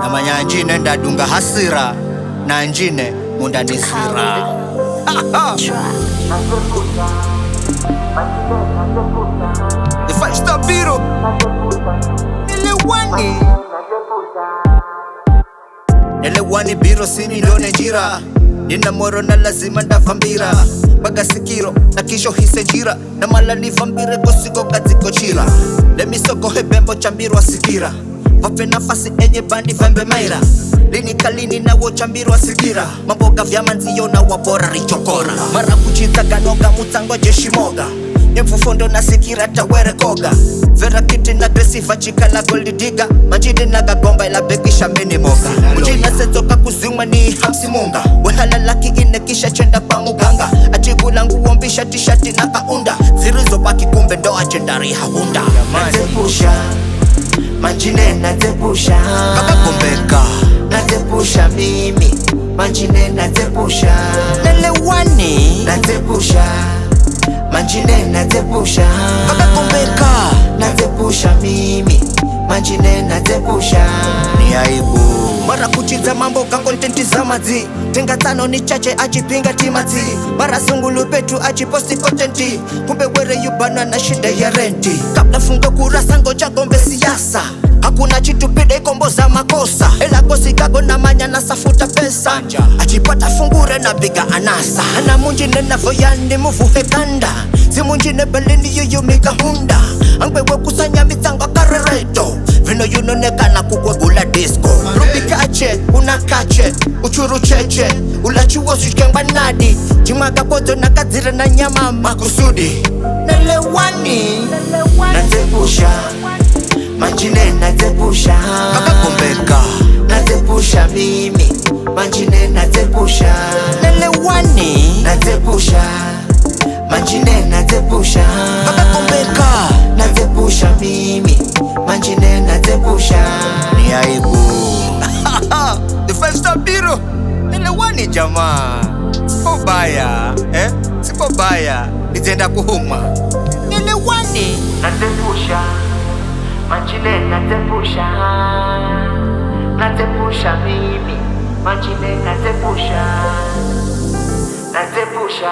Namanya njine ndadunga hasira na njine mundanisira. The five-star biro Nilewani biro sini ndone jira. Nina moro na lazima ndavambira baga sikiro na kisho hise jira na malani vambire kosiko katiko chira lemisoko hebembo chambirwa sikira vape nafasi enye bandi vembe maira lini kalini na wo chambirwa sikira mamboga vya manziyo na wabora richokora mara kuchita ganoga mutango jeshi moga Nyemfufondo na sikira tawere koga Vera kiti na gresiva chika la goldi diga Majidi na gagomba ila bekisha mini moga Ujina setoka kuzuma ni hamsi munga Wehala laki ine kisha chenda pa muganga Ajibu langu wombisha tishati na kaunda Zirizo baki kumbe ndo agendari haunda Natepusha Manjine natepusha Kaka kumbeka Natepusha mimi Manjine natepusha Nelewani Natepusha Manjine natepusha Kaka kumbeka Natepusha mimi Manjine natepusha Ni aibu Mara kuchiza mambo ka kontenti za mazi Tenga tano ni chache ajipinga timati Mara sungulu petu ajiposti kontenti Kumbe were yubana na shida ya renti Kabla fungo kurasa ngoja gombe siasa Hakuna chitu pide kombo za makosa Ela kosi kago na manya na safuta pesa Ajipata fungure na biga anasa Ana munjine na voyani muvu hekanda Si munjine belini yuyu mika hunda Angwewe kusanya mitango karereto Vino yunoneka na kukwegula disco Rubikache, unakache, uchuru cheche Ulachuwa sushkengba nadi Jimaga bozo na kazire na nyama makusudi Nelewani Natepusha Manjine natepusha Kaka kumbeka Natepusha mimi Manjine natepusha Nelewani Natepusha Manjine natepusha Kaka kumbeka Natepusha mimi Manjine natepusha Ni aibu The five-star biro Nelewani jamaa Siko baya Siko baya Nitenda kuhuma Nelewani Natepusha Manjine natepusha Natepusha mimi Manjine natepusha Natepusha